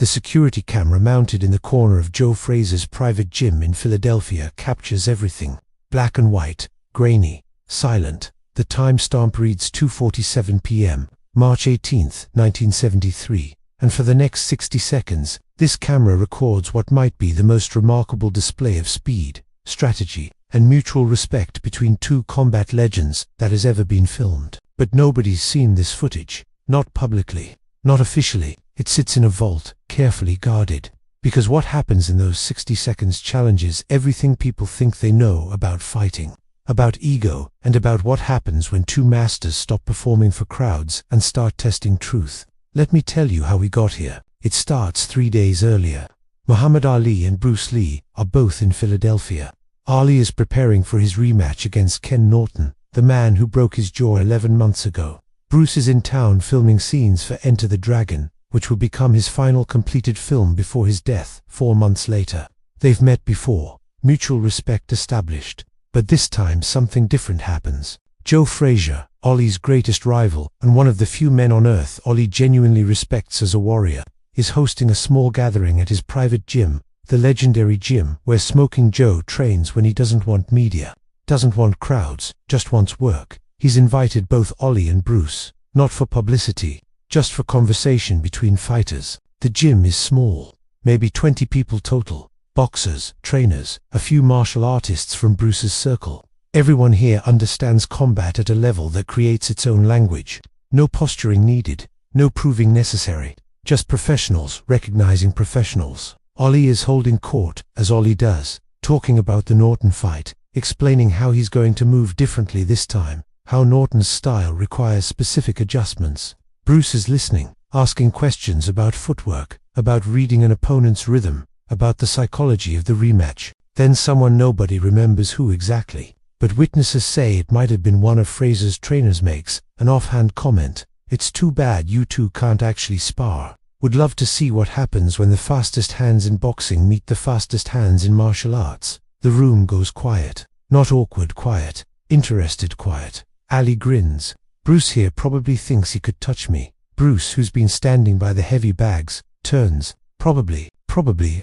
The security camera mounted in the corner of Joe Frazier's private gym in Philadelphia captures everything. Black and white, grainy, silent. The timestamp reads 2:47 p.m., March 18, 1973. And for the next 60 seconds, this camera records what might be the most remarkable display of speed, strategy, and mutual respect between two combat legends that has ever been filmed. But nobody's seen this footage. Not publicly. Not officially. It sits in a vault, carefully guarded. Because what happens in those 60 seconds challenges everything people think they know about fighting. About ego, and about what happens when two masters stop performing for crowds and start testing truth. Let me tell you how we got here. It starts 3 days earlier. Muhammad Ali and Bruce Lee are both in Philadelphia. Ali is preparing for his rematch against Ken Norton, the man who broke his jaw 11 months ago. Bruce is in town filming scenes for Enter the Dragon, which will become his final completed film before his death 4 months later. They've met before, mutual respect established. But this time something different happens. Joe Frazier, Ali's greatest rival, and one of the few men on earth Ali genuinely respects as a warrior, is hosting a small gathering at his private gym, the legendary gym where Smoking Joe trains when he doesn't want media, doesn't want crowds, just wants work. He's invited both Ali and Bruce, not for publicity, just for conversation between fighters. The gym is small, maybe 20 people total. Boxers, trainers, a few martial artists from Bruce's circle. Everyone here understands combat at a level that creates its own language. No posturing needed, no proving necessary. Just professionals recognizing professionals. Ali is holding court, as Ali does, talking about the Norton fight, explaining how he's going to move differently this time, how Norton's style requires specific adjustments. Bruce is listening, asking questions about footwork, about reading an opponent's rhythm, about the psychology of the rematch. Then someone nobody remembers who exactly, but witnesses say it might have been one of Frazier's trainers makes an offhand comment. It's too bad you two can't actually spar. Would love to see what happens when the fastest hands in boxing meet the fastest hands in martial arts. The room goes quiet. Not awkward quiet, interested quiet. Ali grins. Bruce here probably thinks he could touch me. Bruce, who's been standing by the heavy bags, turns. Probably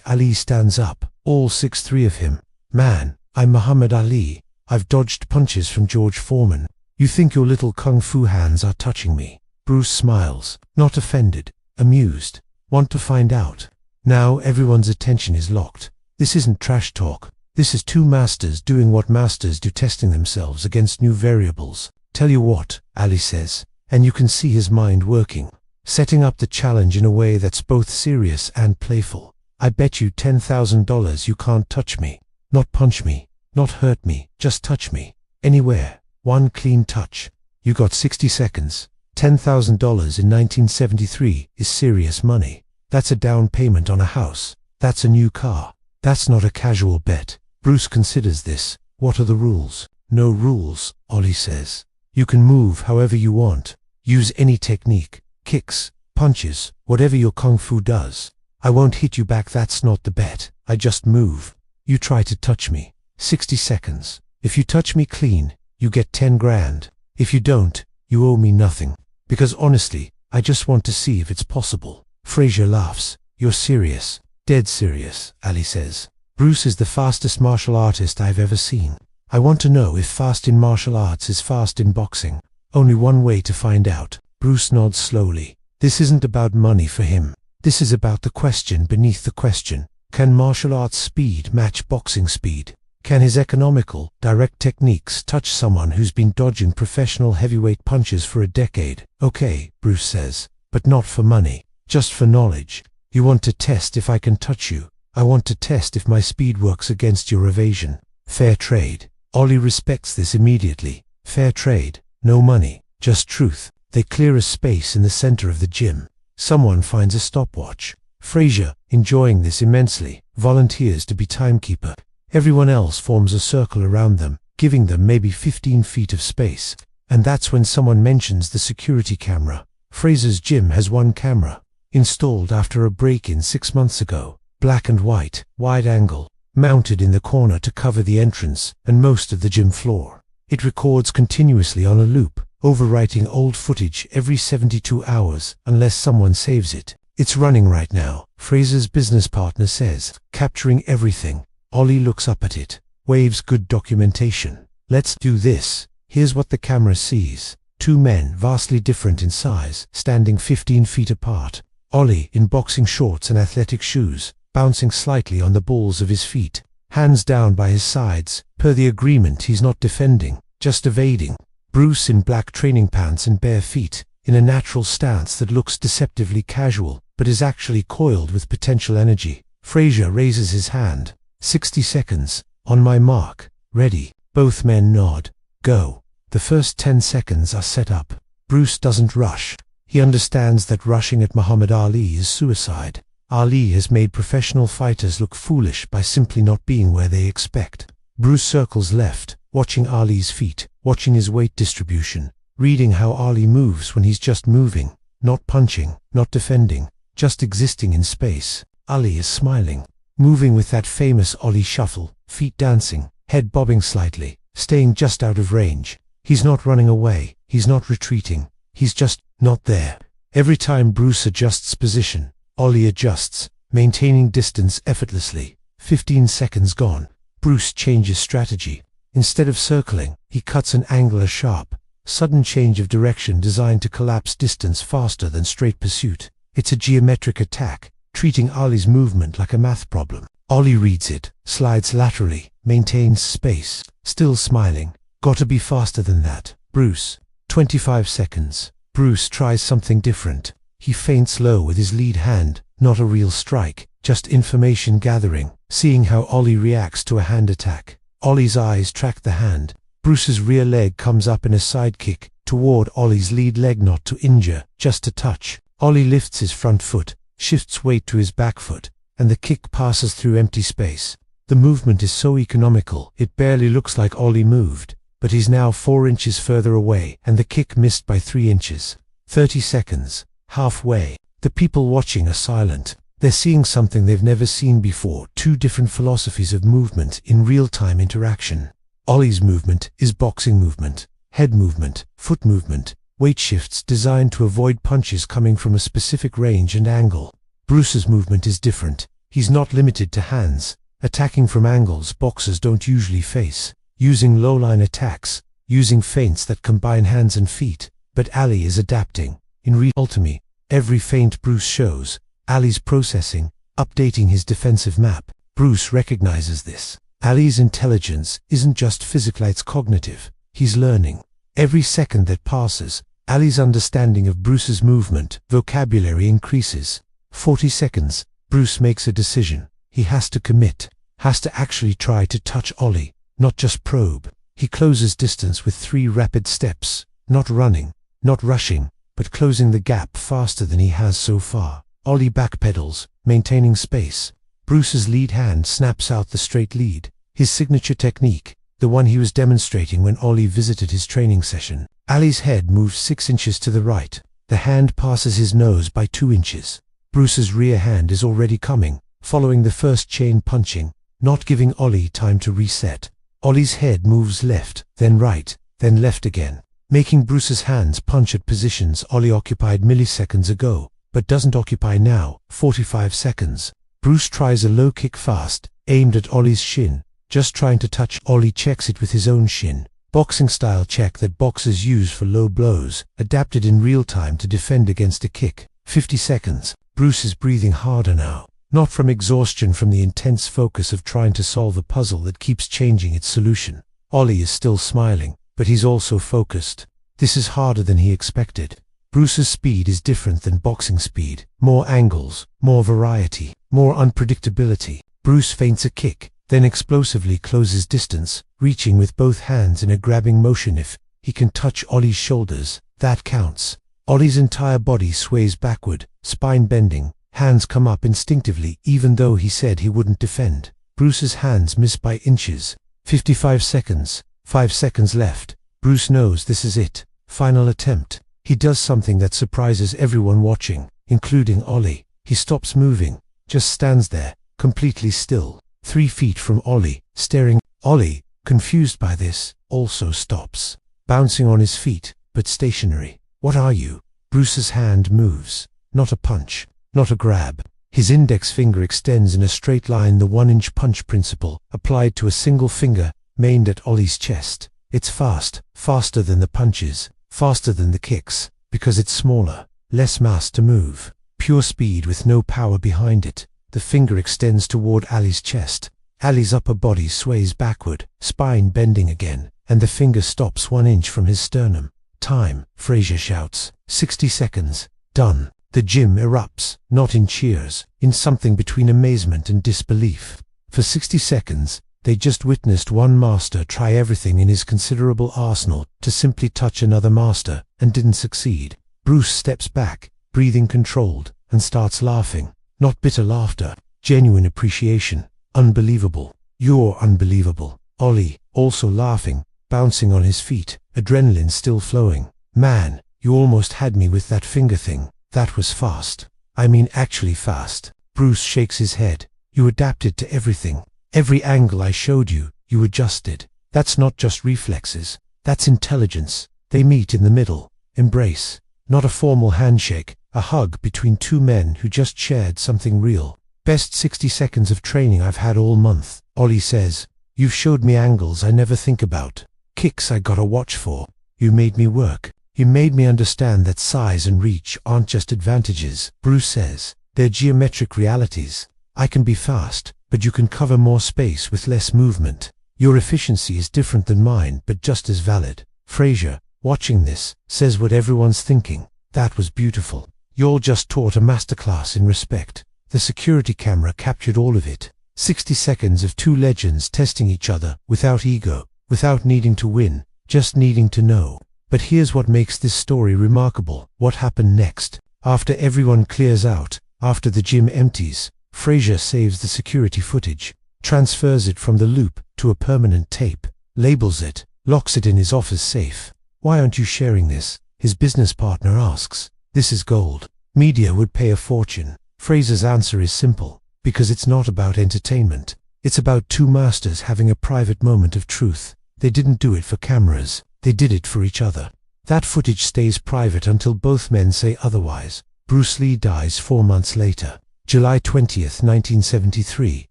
Ali stands up, all 6'3" of him. Man, I'm Muhammad Ali. I've dodged punches from George Foreman. You think your little kung fu hands are touching me? Bruce smiles, not offended, amused. Want to find out? Now everyone's attention is locked. This isn't trash talk. This is two masters doing what masters do, testing themselves against new variables. Tell you what, Ali says, and you can see his mind working, setting up the challenge in a way that's both serious and playful. I bet you $10,000 you can't touch me. Not punch me, not hurt me, just touch me. Anywhere. One clean touch. You got 60 seconds. $10,000 in 1973 is serious money. That's a down payment on a house. That's a new car. That's not a casual bet. Bruce considers this. What are the rules? No rules, Ali says. You can move however you want. Use any technique. Kicks, punches, whatever your kung fu does. I won't hit you back, that's not the bet. I just move. You try to touch me. 60 seconds. If you touch me clean, you get 10 grand. If you don't, you owe me nothing. Because honestly, I just want to see if it's possible. Frazier laughs. You're serious. Dead serious, Ali says. Bruce is the fastest martial artist I've ever seen. I want to know if fast in martial arts is fast in boxing. Only one way to find out. Bruce nods slowly. This isn't about money for him. This is about the question beneath the question. Can martial arts speed match boxing speed? Can his economical, direct techniques touch someone who's been dodging professional heavyweight punches for a decade? Okay, Bruce says, but not for money, just for knowledge. You want to test if I can touch you. I want to test if my speed works against your evasion. Fair trade. Ali respects this immediately. Fair trade, no money, just truth. They clear a space in the center of the gym. Someone finds a stopwatch. Frazier, enjoying this immensely, volunteers to be timekeeper. Everyone else forms a circle around them, giving them maybe 15 feet of space. And that's when someone mentions the security camera. Frazier's gym has one camera, installed after a break-in 6 months ago. Black and white, wide angle, mounted in the corner to cover the entrance and most of the gym floor. It records continuously on a loop, overwriting old footage every 72 hours unless someone saves it. It's running right now, Frazier's business partner says, capturing everything. Ollie looks up at it, waves good documentation. Let's do this. Here's what the camera sees. Two men, vastly different in size, standing 15 feet apart. Ollie, in boxing shorts and athletic shoes, bouncing slightly on the balls of his feet. Hands down by his sides. Per the agreement, he's not defending, just evading. Bruce in black training pants and bare feet, in a natural stance that looks deceptively casual, but is actually coiled with potential energy. Frazier raises his hand. 60 seconds. On my mark. Ready. Both men nod. Go. The first 10 seconds are set up. Bruce doesn't rush. He understands that rushing at Muhammad Ali is suicide. Ali has made professional fighters look foolish by simply not being where they expect. Bruce circles left, watching Ali's feet, watching his weight distribution, reading how Ali moves when he's just moving, not punching, not defending, just existing in space. Ali is smiling, moving with that famous Ali shuffle, feet dancing, head bobbing slightly, staying just out of range. He's not running away, he's not retreating, he's just not there. Every time Bruce adjusts position, Ali adjusts, maintaining distance effortlessly. 15 seconds gone. Bruce changes strategy. Instead of circling, he cuts an angle sharp, sudden change of direction designed to collapse distance faster than straight pursuit. It's a geometric attack, treating Ali's movement like a math problem. Ali reads it, slides laterally, maintains space, still smiling. Gotta be faster than that. Bruce. 25 seconds. Bruce tries something different. He feints low with his lead hand, not a real strike, just information gathering, seeing how Ali reacts to a hand attack. Ali's eyes track the hand. Bruce's rear leg comes up in a side kick, toward Ali's lead leg, not to injure, just to touch. Ali lifts his front foot, shifts weight to his back foot, and the kick passes through empty space. The movement is so economical, it barely looks like Ali moved, but he's now 4 inches further away, and the kick missed by 3 inches. 30 seconds. Halfway. The people watching are silent. They're seeing something they've never seen before. Two different philosophies of movement in real-time interaction. Ali's movement is boxing movement, head movement, foot movement, weight shifts designed to avoid punches coming from a specific range and angle. Bruce's movement is different. He's not limited to hands, attacking from angles boxers don't usually face, using low-line attacks, using feints that combine hands and feet. But Ali is adapting. In ultimately, every feint Bruce shows, Ali's processing, updating his defensive map. Bruce recognizes this. Ali's intelligence isn't just physical, it's cognitive. He's learning. Every second that passes, Ali's understanding of Bruce's movement, vocabulary increases. 40 seconds, Bruce makes a decision. He has to commit, has to actually try to touch Ali, not just probe. He closes distance with 3 rapid steps, not running, not rushing, but closing the gap faster than he has so far. Ali backpedals, maintaining space. Bruce's lead hand snaps out the straight lead, his signature technique, the one he was demonstrating when Ali visited his training session. Ali's head moves 6 inches to the right. The hand passes his nose by 2 inches. Bruce's rear hand is already coming, following the first chain punching, not giving Ali time to reset. Ali's head moves left, then right, then left again, making Bruce's hands punch at positions Ali occupied milliseconds ago, but doesn't occupy now. 45 seconds. Bruce tries a low kick fast, aimed at Ali's shin, just trying to touch. Ali checks it with his own shin. Boxing style check that boxers use for low blows, adapted in real time to defend against a kick. 50 seconds. Bruce is breathing harder now, not from exhaustion, from the intense focus of trying to solve a puzzle that keeps changing its solution. Ali is still smiling, but he's also focused. This is harder than he expected. Bruce's speed is different than boxing speed. More angles, more variety, more unpredictability. Bruce feints a kick, then explosively closes distance, reaching with both hands in a grabbing motion. If he can touch Ali's shoulders, that counts. Ali's entire body sways backward, spine bending, hands come up instinctively even though he said he wouldn't defend. Bruce's hands miss by inches. 55 seconds. 5 seconds left. Bruce knows this is it. Final attempt. He does something that surprises everyone watching, including Ali. He stops moving, just stands there, completely still, 3 feet from Ali, staring. Ali, confused by this, also stops, bouncing on his feet, but stationary. What are you? Bruce's hand moves. Not a punch, not a grab. His index finger extends in a straight line, the 1-inch punch principle, applied to a single finger, aimed at Ollie's chest. It's fast, faster than the punches, faster than the kicks, because it's smaller, less mass to move. Pure speed with no power behind it. The finger extends toward Ali's chest. Ali's upper body sways backward, spine bending again, and the finger stops 1 inch from his sternum. Time, Frazier shouts. 60 seconds. Done. The gym erupts, not in cheers, in something between amazement and disbelief. For 60 seconds, they just witnessed one master try everything in his considerable arsenal to simply touch another master, and didn't succeed. Bruce steps back, breathing controlled, and starts laughing. Not bitter laughter, genuine appreciation. Unbelievable. You're unbelievable. Ollie, also laughing, bouncing on his feet, adrenaline still flowing. Man, you almost had me with that finger thing. That was fast. I mean actually fast. Bruce shakes his head. You adapted to everything. Every angle I showed you, you adjusted. That's not just reflexes. That's intelligence. They meet in the middle. Embrace. Not a formal handshake, a hug between two men who just shared something real. Best 60 seconds of training I've had all month, Ollie says. You've showed me angles I never think about. Kicks I gotta watch for. You made me work. You made me understand that size and reach aren't just advantages, Bruce says. They're geometric realities. I can be fast, but you can cover more space with less movement. Your efficiency is different than mine, but just as valid. Frazier, watching this, says what everyone's thinking. That was beautiful. Y'all just taught a masterclass in respect. The security camera captured all of it. 60 seconds of two legends testing each other, without ego, without needing to win, just needing to know. But here's what makes this story remarkable. What happened next? After everyone clears out, after the gym empties, Frazier saves the security footage, transfers it from the loop to a permanent tape, labels it, locks it in his office safe. Why aren't you sharing this? His business partner asks. This is gold. Media would pay a fortune. Frazier's answer is simple. Because it's not about entertainment. It's about two masters having a private moment of truth. They didn't do it for cameras. They did it for each other. That footage stays private until both men say otherwise. Bruce Lee dies 4 months later. July 20th, 1973.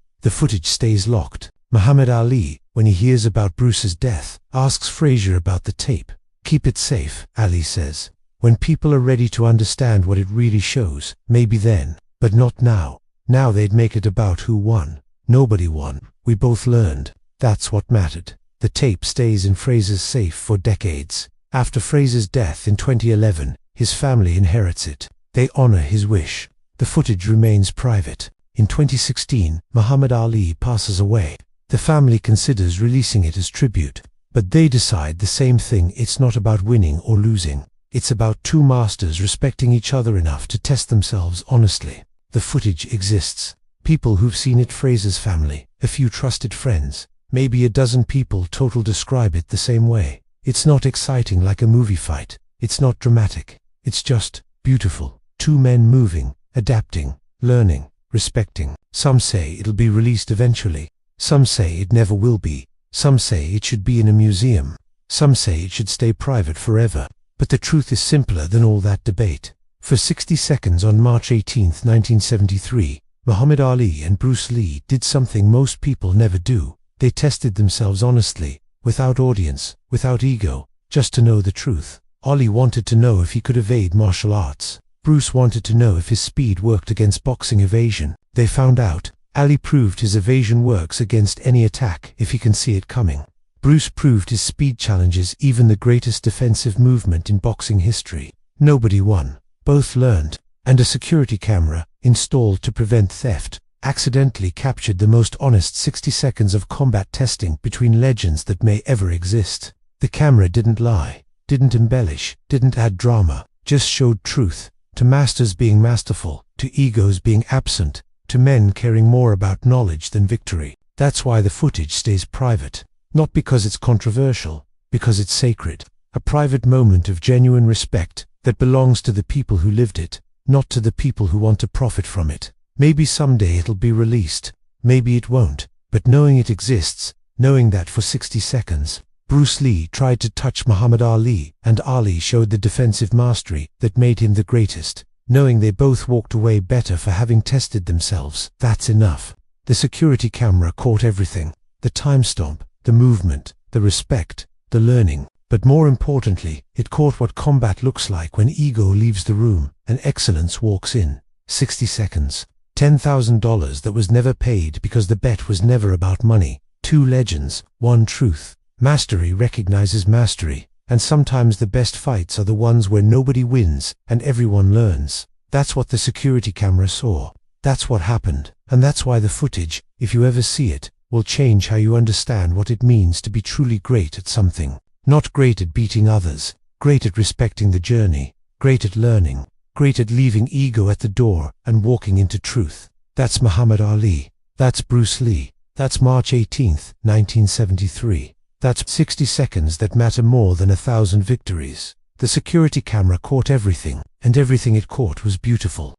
The footage stays locked. Muhammad Ali, when he hears about Bruce's death, asks Frazier about the tape. Keep it safe, Ali says. When people are ready to understand what it really shows, maybe then, but not now. Now they'd make it about who won. Nobody won. We both learned. That's what mattered. The tape stays in Frazier's safe for decades. After Frazier's death in 2011, his family inherits it. They honor his wish. The footage remains private. In 2016, Muhammad Ali passes away. The family considers releasing it as tribute. But they decide the same thing. It's not about winning or losing. It's about two masters respecting each other enough to test themselves honestly. The footage exists. People who've seen it, Frazier's family, a few trusted friends, maybe a dozen people total describe it the same way. It's not exciting like a movie fight. It's not dramatic. It's just beautiful. Two men moving, adapting, learning, respecting. Some say it'll be released eventually. Some say it never will be. Some say it should be in a museum. Some say it should stay private forever. But the truth is simpler than all that debate. For 60 seconds on March 18, 1973, Muhammad Ali and Bruce Lee did something most people never do. They tested themselves honestly, without audience, without ego, just to know the truth. Ali wanted to know if he could evade martial arts. Bruce wanted to know if his speed worked against boxing evasion. They found out. Ali proved his evasion works against any attack if he can see it coming. Bruce proved his speed challenges even the greatest defensive movement in boxing history. Nobody won. Both learned, and a security camera, installed to prevent theft, accidentally captured the most honest 60 seconds of combat testing between legends that may ever exist. The camera didn't lie, didn't embellish, didn't add drama, just showed truth, to masters being masterful, to egos being absent, to men caring more about knowledge than victory. That's why the footage stays private. Not because it's controversial, because it's sacred. A private moment of genuine respect that belongs to the people who lived it, not to the people who want to profit from it. Maybe someday it'll be released, maybe it won't, but knowing it exists, knowing that for 60 seconds, Bruce Lee tried to touch Muhammad Ali, and Ali showed the defensive mastery that made him the greatest. knowing they both walked away better for having tested themselves. That's enough. The security camera caught everything. The time stamp, the movement, the respect, the learning. But more importantly, it caught what combat looks like when ego leaves the room and excellence walks in. 60 seconds. $10,000 that was never paid because the bet was never about money. 2 legends, 1 truth. Mastery recognizes mastery, and sometimes the best fights are the ones where nobody wins and everyone learns. That's what the security camera saw. That's what happened, and that's why the footage, if you ever see it, will change how you understand what it means to be truly great at something. Not great at beating others, great at respecting the journey, great at learning, great at leaving ego at the door and walking into truth. That's Muhammad Ali. That's Bruce Lee. That's March 18th, 1973. That's 60 seconds that matter more than 1,000 victories. The security camera caught everything, and everything it caught was beautiful.